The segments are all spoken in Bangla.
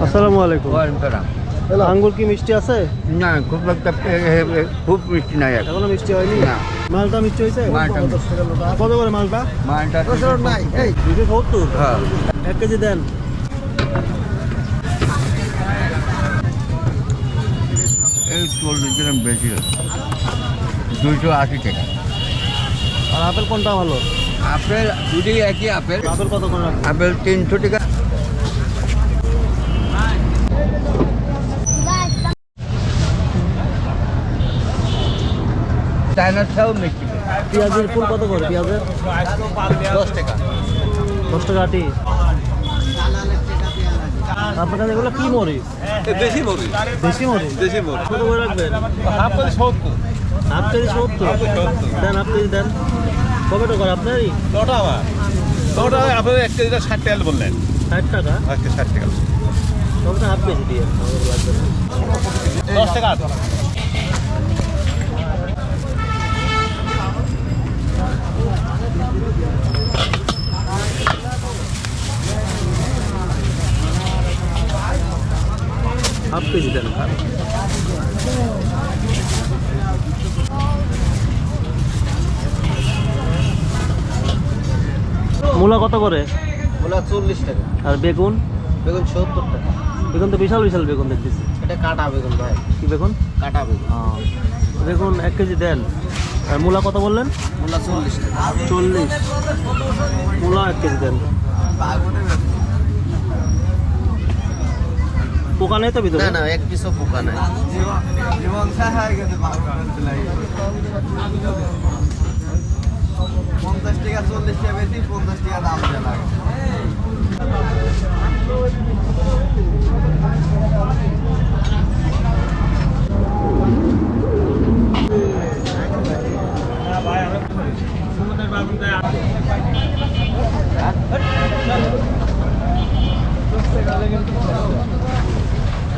আসসালামু আলাইকুম। ওয়ালাইকুম সালাম। আঙ্গুর কি মিষ্টি আছে? না খুব একটা খুব মিষ্টি নাই এখন। এখনো মিষ্টি হয়নি? না। মালটা মিষ্টি হয়েছে? মালটা কত করে মালটা? মানটা নাই। এই 270। হ্যাঁ 1 কেজি দেন। এই 40 গ্রাম বেশি হচ্ছে 280 টাকা। আর আপেল কোনটা ভালো? আপেল দুটোই একই আপেল। আপেল কত করে রাখবেন? আপেল 300 টাকা। চায়নার চাও মিষ্টি। পেঁয়াজের ফুল কত করে? পেঁয়াজের 10 টাকা। 10 টাকা আটি। আপনার কাছে এগুলো কি মরিচ? দেশি মরিচ। দেশি মরিচ? দেশি মরিচ। কত করে রাখবেন? Half KG 70। হাফ কেজি 70 দেন। হাফ কেজি দেন। কবে টাকা আপনারই? ওটা আমার ওটা আপনার 1 কেজিটা 60 টাকা বললেন। 60 টাকা। আজকে 60 টাকা। তবে হাফ কেজি দিয়ে লাগবে না। 10 টাকা। হাফ কেজি দেন। মূলা কত করে? ওলা 40 টাকা। আর বেগুন? বেগুন 70 টাকা। বেগুন তো বিশাল বিশাল বেগুন দেখতেছি। এটা কাটা বেগুন ভাই। কি বেগুন? কাটা বেগুন। বেগুন 1 কেজি দেন। আর মূলা কত বললেন? ওলা 40 টাকা। 40। মূলা 1 কেজি দেন। পোকা নেই তো ভিতরে? না না এক পিসও পোকা নাই।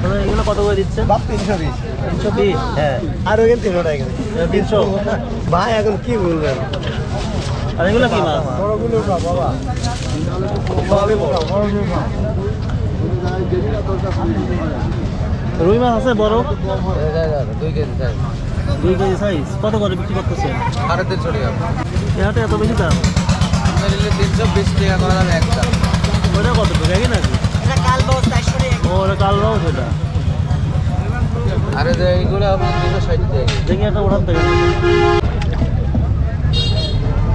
তাহলে এগুলো কত করে দিচ্ছে? 320। 320। হ্যাঁ আর ওখানে 300 টাকা। 300। ভাই এখন কি বলবেন? আর এগুলো কি মাছ? বড়গুলো বাবা। সবই বড়। রুই মাছ আছে বড়? 2 কেজি চাই। 2 কেজি সাইজ। কত করে বিক্রি করতেছেন? 350 টাকা। এহাটে এত বেশি দাম? আমরা নিলে 320 টাকা করে দাম একটা। ওটা কত টাকা? একই নাকি? এটা কালবাও 400 টাকা। ও ওটা কালবাও সেটা। আরে যে এইগুলো আপনি 260 টাকা। দেখি একটা ওঠান থেকে।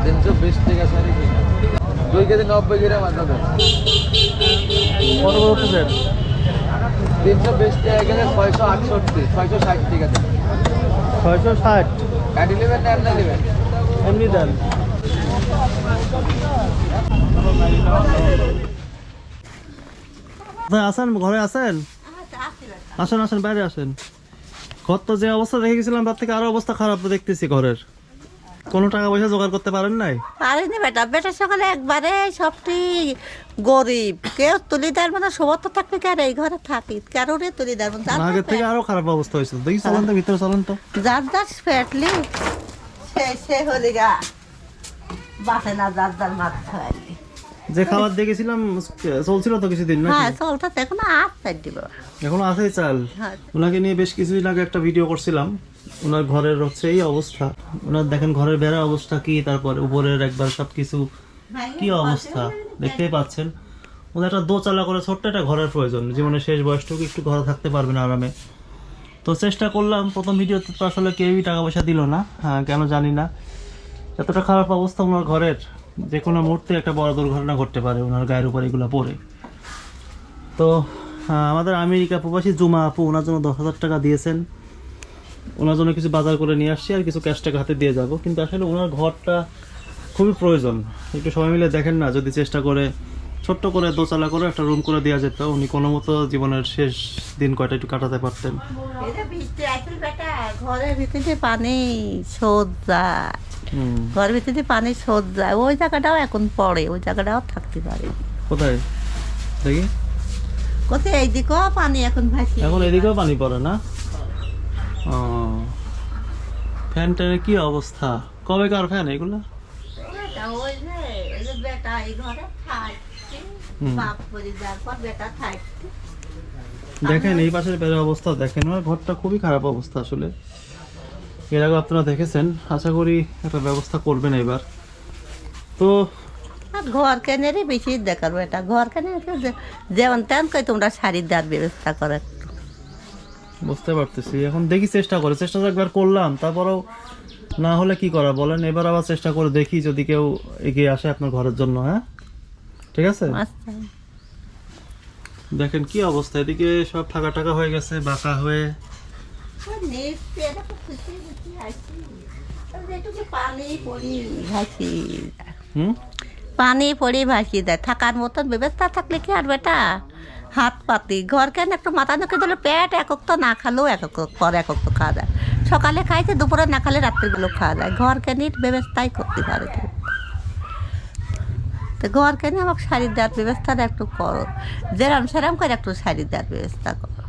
320 টাকা সারি কিনা। 2 কেজি 90 গ্রাম আছে। কত করে উঠতেছেন? 320 টাকা গেলে 668 660 টাকা দেন। 660। গাড়ি নেবেন না এমনি নেবেন? এমনি দেন। কোথায় আছেন? ঘরে আছেন? আসেন আসেন, বাইরে আসেন। ঘর তো যে অবস্থা দেখে গেছিলাম তার থেকে আরো অবস্থা খারাপ দেখতেছি ঘরের। কোনো টাকা পয়সা জোগাড় করতে পারেন নাই? পারিনি বেটা, বেটা সকালে একবারে সবটি গরিব, কেউ তুলি দেওয়ার মানে সবত্ব থাকলে কে এই ঘরে থাকি কারোরে তুলি দেওয়ার মানে আগের থেকে আরো খারাপ অবস্থা হয়েছে। দেখি চলেন তো, ভিতরে চলেন তো। যার যার ফেটলি সে হলি গা বাসে না, যার যার মাছ খাওয়ালি। যে খাবার দেখেছিলাম চলছিল তো কিছুদিন না? হ্যাঁ চলতে এখন আর চাই দিব। এখনো আছে চাল? হ্যাঁ। ওনাকে নিয়ে বেশ কিছুদিন আগে একটা ভিডিও করছিলাম। ওনার ঘরের হচ্ছে এই অবস্থা। ওনার দেখেন ঘরের বেড়ার অবস্থা কি, তারপরে উপরের একবার সবকিছু কি অবস্থা দেখতেই পাচ্ছেন। ওদের একটা দোচালা করে ছোট্ট একটা ঘরের প্রয়োজন। জীবনের শেষ বয়সটুকু একটু ঘরে থাকতে পারবেন আরামে। তো চেষ্টা করলাম। প্রথম ভিডিওতে তো আসলে কেউই টাকা পয়সা দিল না, কেন জানি না। এতটা খারাপ অবস্থা ওনার ঘরের, যে কোনো মুহূর্তে একটা বড় দুর্ঘটনা ঘটতে পারে ওনার গায়ের উপর এগুলো পড়ে। তো আমাদের আমেরিকা প্রবাসী জুমা আপু ওনার জন্য 10,000 টাকা দিয়েছেন। ওনার জন্য কিছু বাজার করে নিয়ে আসছি, আর কিছু ক্যাশ টাকা হাতে দিয়ে যাব। কিন্তু আসলে ওনার ঘরটা খুবই প্রয়োজন। একটু সবাই মিলে দেখেন না, যদি চেষ্টা করে ছোট্ট করে দোতলা করে একটা রুম করে দেওয়া যেত, উনি কোনো মতো জীবনের শেষ দিন কয়টা একটু কাটাতে পারতেন। ঘরের ভিতরে পানি শোধ যায়, ঘরের ভিতরে পানি শোধ যায়। ওই জায়গাটাও এখন পড়ে, ওই জায়গাটাও থাকতে পারে। কোথায় দেখি? কোথায় এইদিকেও পানি এখন ভাসি, এখন এদিকেও পানি পড়ে না? ও, ফ্যান ট্যানের কি অবস্থা? কবেকার ফ্যান এগুলো? ওই যে বেটা এই ঘরে থাকছে, বাপ করে যাওয়ার পর বেটা থাকছে। দেখেন এই পাশের বেড়ার অবস্থা দেখেন, ওনার ঘরটা খুবই খারাপ অবস্থা আসলে। এর আগে আপনারা দেখেছেন, আশা করি একটা ব্যবস্থা করবেন এবার। তো আর ঘর কেনেরই বেশি দেখার এটা ঘর কেনে যেমন তেমন কই তোমরা শাড়ি দেওয়ার ব্যবস্থা করো একটু। বুঝতে পারতেছি, এখন দেখি চেষ্টা তো একবার করলাম, তারপরেও না হলে কি করা বলেন, এবার আবার চেষ্টা করে দেখি যদি কেউ এগিয়ে আসে আপনার ঘরের জন্য। হ্যাঁ ঠিক আছে। আচ্ছা দেখেন কি অবস্থা, এদিকে সব ফাঁকা টাকা হয়ে গেছে, বাঁকা হয়ে। পানি পড়ি ভাসিয়ে দেয়, থাকার মতন ব্যবস্থা থাকলে কি আর বেটা হাত পাতি ঘর কেন একটু মাথা নকে দিলে পেট একক তো না খালেও একক পর একক তো খাওয়া যায়, সকালে খাইছে দুপুরে না খালে রাত্রিগুলো খাওয়া যায়, ঘর কেনির ব্যবস্থাই করতে পারে। তো ঘর কেনে আমাকে শাড়ি দেওয়ার ব্যবস্থাটা একটু করো, যেরাম সেরাম করে একটু শাড়ি দেওয়ার ব্যবস্থা করো।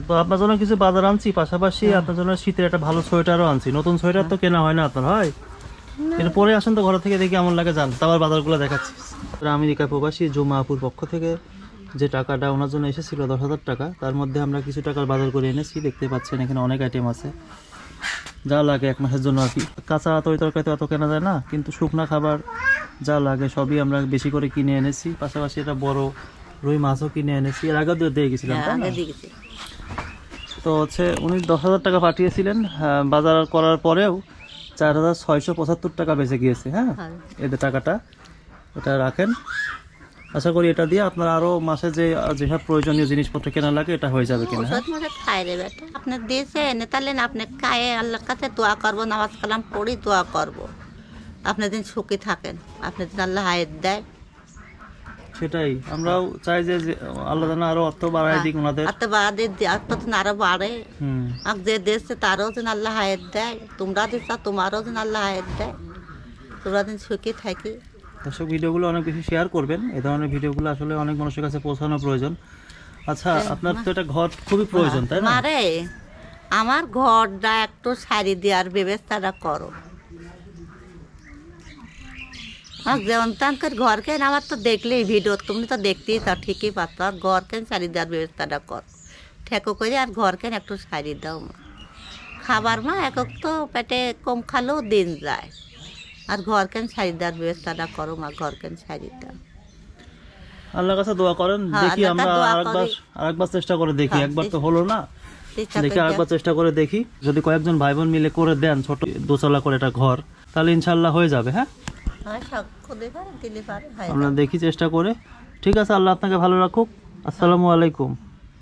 তো আপনার জন্য কিছু বাজার আনছি, পাশাপাশি আপনার জন্য শীতের একটা ভালো সোয়েটারও আনছি। নতুন সোয়েটার তো কেনা হয় না আপনার, হয় এটা পরে আসেন তো ঘর থেকে, দেখি কেমন লাগে যান, তারপর বাজারগুলো দেখাচ্ছি। আমেরিকা প্রবাসী জুমাপুর পক্ষ থেকে যে টাকাটা ওনার জন্য এসেছিল 10,000 টাকা, তার মধ্যে আমরা কিছু টাকার বাজার করে এনেছি। দেখতে পাচ্ছেন এখানে অনেক আইটেম আছে যা লাগে 1 মাসের জন্য আর কি। কাঁচা তরকারি তো এত কেনা যায় না, কিন্তু শুকনা খাবার যা লাগে সবই আমরা বেশি করে কিনে এনেছি। পাশাপাশি এটা বড় রুই মাছও কিনে এনেছি, এর আগে দিয়ে গেছিলাম তাই না? তো হচ্ছে উনি 10,000 টাকা পাঠিয়েছিলেন, বাজার করার পরেও 4,675 টাকা বেঁচে গিয়েছে। হ্যাঁ এদের টাকাটা এটা রাখেন, আশা করি এটা দিয়ে আপনার আরো মাসে যেসব প্রয়োজনীয় জিনিসপত্র কেনা লাগে এটা হয়ে যাবে কিনা। আপনার দিয়েছে এনে তাহলে আপনি খায়ে আল্লাহর কাছে দোয়া করবো, নামাজ কালাম পড়ি দোয়া করবো, আপনি দিন সুখী থাকেন, আপনি দিন আল্লাহ হায়াত দেয়। সেটাই আমরাও চাই যে আল্লাহ যেন আরো অর্থ বাড়ায় দিক ওনাদের, আরো বাড়ে। আর যে দিচ্ছে তারও যেন আল্লাহ হায়াত দেয়, তোমরা দিচ্ছ তোমারও যেন আল্লাহ হায়াত দেয়, তোমরা দিন সুখী থাকি। দর্শক ভিডিওগুলো অনেক বেশি শেয়ার করবেন, এই ধরনের ভিডিওগুলো আসলে অনেক মানুষের কাছে পৌঁছানো প্রয়োজন। আচ্ছা আপনার তো এটা ঘর খুবই প্রয়োজন তাই না? মারে আমার ঘরটা একটু শাড়ি দেওয়ার ব্যবস্থাটা করো, যেমন তেমন করে ঘর কেন আমার তো দেখলেই ভিডিও তুমি তো দেখতেই তা ঠিকই পাচ্ছ, আর ঘর কেন শাড়ি দেওয়ার ব্যবস্থাটা কর ঠেকো করে, আর ঘর কেন একটু শাড়ি দাও মা। খাবার মা একক তো পেটে কম খালেও দিন যায়, আর ঘর কেন শাড়ি দেওয়ার ব্যবস্থাটা করো মা, ঘর কেন শাড়ি দাও। আল্লাহর কাছে দোয়া করেন, দেখি আমরা আরেকবার চেষ্টা করে দেখি, একবার তো হলো না, দেখি আরেকবার চেষ্টা করে দেখি, যদি কয়েকজন ভাই বোন মিলে করে দেন ছোট দোতলা করে একটা ঘর, তাহলে ইনশাল্লাহ হয়ে যাবে। হ্যাঁ আমরা দেখি চেষ্টা করে। ঠিক আছে, আল্লাহ আপনাকে ভালো রাখুক। আসসালামু আলাইকুম।